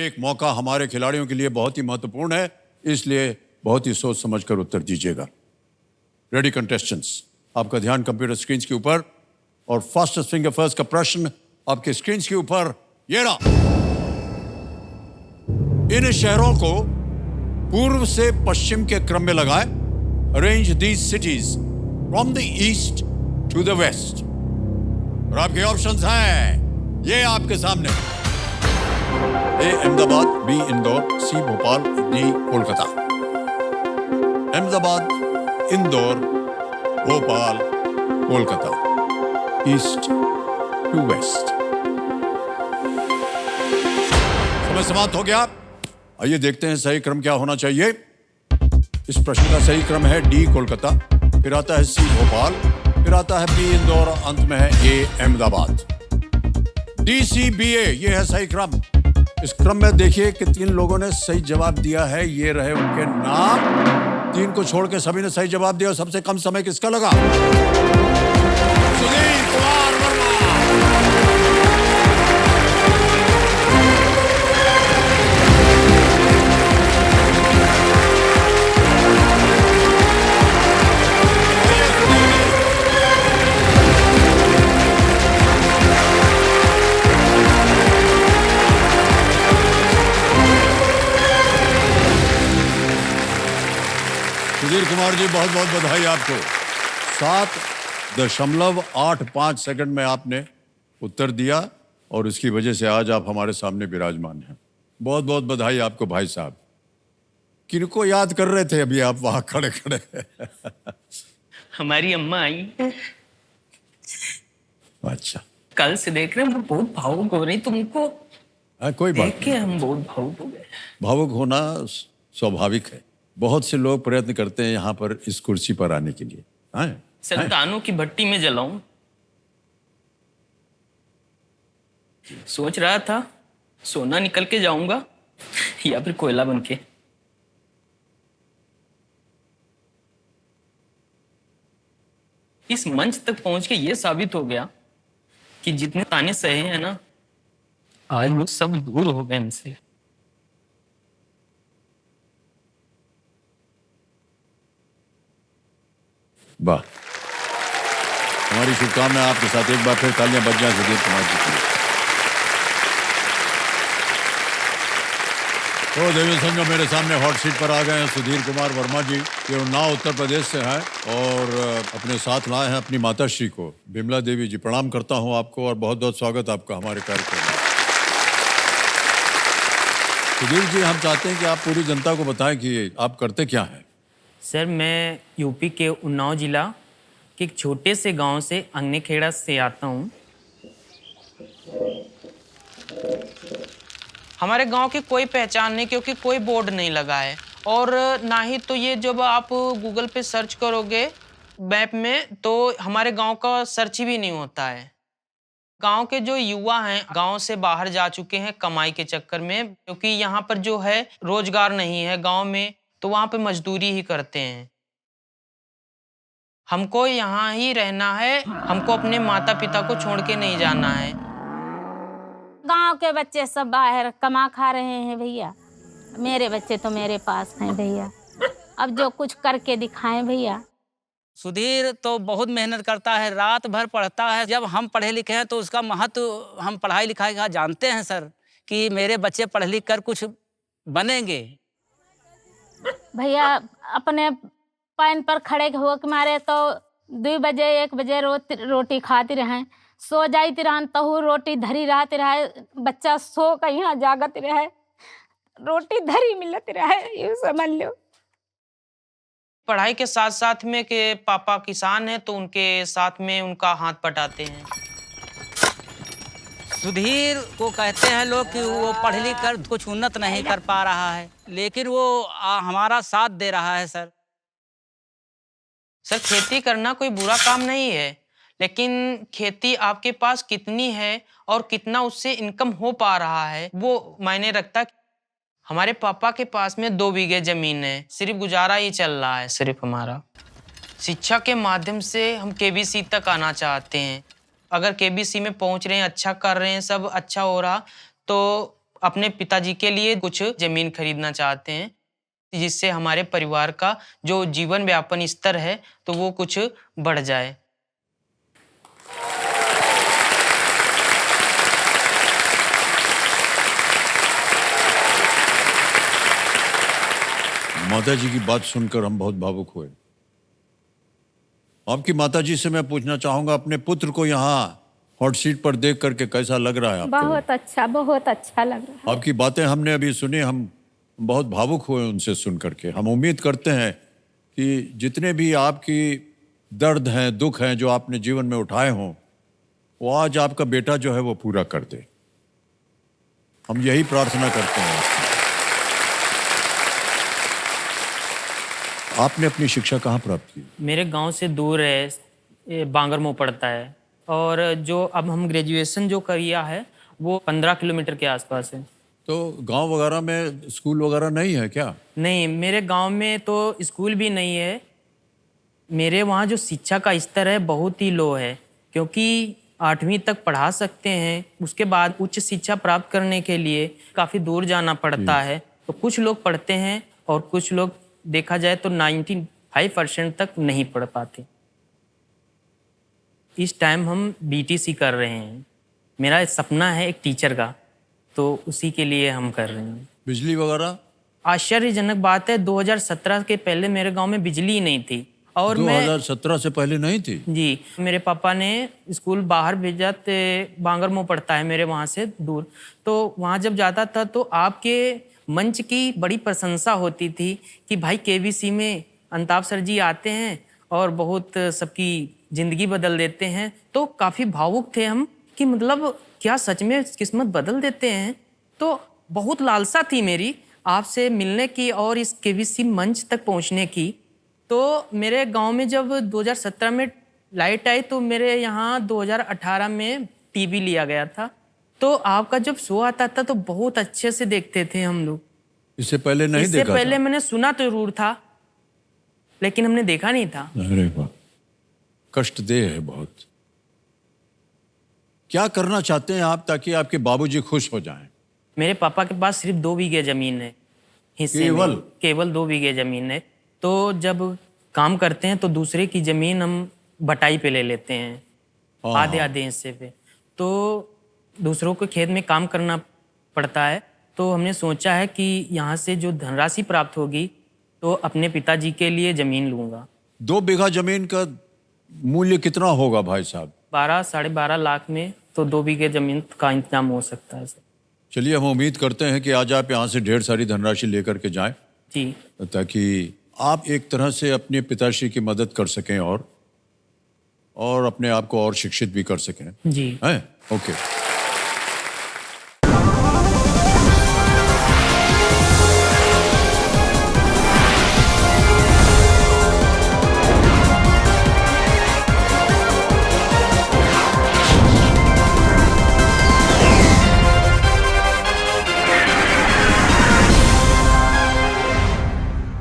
एक मौका हमारे खिलाड़ियों के लिए बहुत ही महत्वपूर्ण है, इसलिए बहुत ही सोच समझकर उत्तर दीजिएगा। रेडी कंटेस्टेंट्स, आपका ध्यान कंप्यूटर स्क्रीन के ऊपर और फास्टेस्ट फिंगर फर्स्ट का प्रश्न आपके स्क्रीन के ऊपर ये रहा। इन शहरों को पूर्व से पश्चिम के क्रम में लगाए। Arrange these cities from the east to the west. और आपके ऑप्शंस हैं ये आपके सामने। A Ahmedabad, B Indore, C Bhopal, D Kolkata. Ahmedabad, Indore, Bhopal, Kolkata. East to west. समय समाप्त हो गया। आइए देखते हैं सही क्रम क्या होना चाहिए। इस प्रश्न का सही क्रम है डी कोलकाता, फिर आता है सी भोपाल, फिर आता है बी इंदौर, अंत में है ए अहमदाबाद। DCBA ये है सही क्रम। इस क्रम में देखिए कि 3 लोगों ने सही जवाब दिया है। ये रहे उनके नाम। 3 को छोड़ के सभी ने सही जवाब दिया। सबसे कम समय किसका लगा? सुधीर कुमार वर्मा। सुधीर कुमार जी, बहुत बहुत बधाई आपको। 7.85 सेकंड में आपने उत्तर दिया और इसकी वजह से आज आप हमारे सामने विराजमान हैं। बहुत बहुत बधाई आपको भाई साहब। किनको याद कर रहे थे अभी आप वहां खड़े खड़े? हमारी अम्मा आई। अच्छा, कल से देख रहे हैं, वो बहुत भावुक हो रही। तुमको कोई बात देख के हम बहुत भावुक हो गए। भावुक होना स्वाभाविक है। बहुत से लोग प्रयत्न करते हैं यहाँ पर इस कुर्सी पर आने के लिए। संतानों की भट्टी में जलाऊं, सोच रहा था सोना निकल के जाऊंगा या फिर कोयला बनके। इस मंच तक पहुंच के ये साबित हो गया कि जितने ताने सहे हैं ना, आज वो सब दूर हो गए इनसे। वाह, हमारी शुभकामनाएं आपके साथ। एक बार फिर तालियां बज जाएं सुधीर कुमार जी की। तो देवी संजो, मेरे सामने हॉट सीट पर आ गए हैं सुधीर कुमार वर्मा जी। ये उन्नाव उत्तर प्रदेश से हैं और अपने साथ लाए हैं अपनी माताश्री को, बिमला देवी जी। प्रणाम करता हूं आपको और बहुत बहुत स्वागत आपका हमारे कार्यक्रम में। सुधीर जी, हम चाहते हैं कि आप पूरी जनता को बताएं कि आप करते क्या हैं। सर, मैं यूपी के उन्नाव जिला के एक छोटे से गांव से, अंगनेखेड़ा से आता हूँ। हमारे गांव की कोई पहचान नहीं, क्योंकि कोई बोर्ड नहीं लगा है। और ना ही तो ये जब आप गूगल पे सर्च करोगे मैप में, तो हमारे गांव का सर्च भी नहीं होता है। गांव के जो युवा हैं गांव से बाहर जा चुके हैं कमाई के चक्कर में, क्योंकि यहाँ पर जो है रोजगार नहीं है गांव में, तो वहाँ पे मजदूरी ही करते हैं। हमको यहाँ ही रहना है, हमको अपने माता पिता को छोड़ के नहीं जाना है। गांव के बच्चे सब बाहर कमा खा रहे हैं भैया। मेरे बच्चे तो मेरे पास हैं भैया। अब जो कुछ करके दिखाएं भैया। सुधीर तो बहुत मेहनत करता है, रात भर पढ़ता है। जब हम पढ़े लिखे हैं तो उसका महत्व हम पढ़ाई लिखाई का जानते हैं सर, कि मेरे बच्चे पढ़ लिख कर कुछ बनेंगे। भैया अपने पैन पर खड़े हो के मारे तो 2 बजे 1 बजे रोटी खाती रहें, सो जाती रहन तहु रोटी धरी रहती रहे। बच्चा सो के यहाँ जागत रहे, रोटी धरी मिलत रहे, ये समझ लो। पढ़ाई के साथ साथ में के पापा किसान हैं, तो उनके साथ में उनका हाथ पटाते हैं। सुधीर को कहते हैं लोग कि वो पढ़ लिख कर कुछ उन्नत नहीं कर पा रहा है, लेकिन वो हमारा साथ दे रहा है सर। सर, खेती करना कोई बुरा काम नहीं है, लेकिन खेती आपके पास कितनी है और कितना उससे इनकम हो पा रहा है, वो मायने रखता। हमारे पापा के पास में 2 बीघे जमीन है, सिर्फ गुजारा ही चल रहा है सिर्फ हमारा। शिक्षा के माध्यम से हम KBC तक आना चाहते हैं। अगर KBC में पहुंच रहे हैं, अच्छा कर रहे हैं, सब अच्छा हो रहा, तो अपने पिताजी के लिए कुछ जमीन खरीदना चाहते हैं, जिससे हमारे परिवार का जो जीवन व्यापन स्तर है तो वो कुछ बढ़ जाए। माता जी की बात सुनकर हम बहुत भावुक हुए। आपकी माता जी से मैं पूछना चाहूंगा, अपने पुत्र को यहाँ हॉट सीट पर देख करके कैसा लग रहा है आपको? बहुत अच्छा लग रहा है। आपकी बातें हमने अभी सुनी, हम बहुत भावुक हुए उनसे सुन करके। हम उम्मीद करते हैं कि जितने भी आपकी दर्द हैं, दुख हैं जो आपने जीवन में उठाए हों, वो आज आपका बेटा जो है वो पूरा कर दे। हम यही प्रार्थना करते हैं आपसे। आपने अपनी शिक्षा कहाँ प्राप्त की? मेरे गांव से दूर है, ये बांगरमो पड़ता है, और जो अब हम ग्रेजुएशन जो किया है वो 15 किलोमीटर के आसपास है। तो गांव वगैरह में स्कूल वगैरह नहीं है क्या? नहीं, मेरे गांव में तो स्कूल भी नहीं है। मेरे वहाँ जो शिक्षा का स्तर है बहुत ही लो है, क्योंकि 8वीं तक पढ़ा सकते हैं, उसके बाद उच्च शिक्षा प्राप्त करने के लिए काफ़ी दूर जाना पड़ता है। तो कुछ लोग पढ़ते हैं और कुछ लोग देखा जाए तो 95% तक नहीं पढ़ पाते। इस टाइम हम बीटीसी कर रहे हैं। मेरा सपना है एक टीचर का, तो उसी के लिए हम कर रहे हैं। बिजली वगैरह? आश्चर्यजनक बात है, 2017 के पहले मेरे गांव में बिजली ही नहीं थी। और 2017 से पहले नहीं थी? जी, मेरे पापा ने स्कूल बाहर भेजा, बांगरमो पड़ता है मेरे वहाँ से दूर। तो वहाँ जब जाता था तो आपके मंच की बड़ी प्रशंसा होती थी कि भाई केबीसी में अंताप सर जी आते हैं और बहुत सबकी ज़िंदगी बदल देते हैं। तो काफ़ी भावुक थे हम कि मतलब क्या सच में किस्मत बदल देते हैं। तो बहुत लालसा थी मेरी आपसे मिलने की और इस केबीसी मंच तक पहुँचने की। तो मेरे गांव में जब 2017 में लाइट आई तो मेरे यहाँ 2018 में टीवी लिया गया था। तो आपका जब शो आता था तो बहुत अच्छे से देखते थे हम लोग। इससे पहले नहीं देखा? इससे पहले मैंने सुना तो जरूर था, लेकिन हमने देखा नहीं था। अरे वाह, कष्टदेह है बहुत। क्या करना चाहते हैं आप ताकि आपके बाबूजी खुश हो जाएं? मेरे पापा के पास सिर्फ 2 बीघे जमीन है हिस्से केवल? में, केवल 2 बीघे जमीन है। तो जब काम करते हैं तो दूसरे की जमीन हम बटाई पे ले लेते हैं, आधे आधे हिस्से पे। तो दूसरों को खेत में काम करना पड़ता है। तो हमने सोचा है कि यहाँ से जो धनराशि प्राप्त होगी तो अपने पिताजी के लिए जमीन लूँगा। 2 बीघा जमीन का मूल्य कितना होगा भाई साहब? 12-12.5 लाख में तो 2 बीघे जमीन का इंतजाम हो सकता है सर। चलिए, हम उम्मीद करते हैं कि आज आप यहाँ से ढेर सारी धनराशि लेकर के जाएं, जी, ताकि आप एक तरह से अपने पिताश्री की मदद कर सकें और अपने आप को और शिक्षित भी कर सकें। जी। हैं? ओके।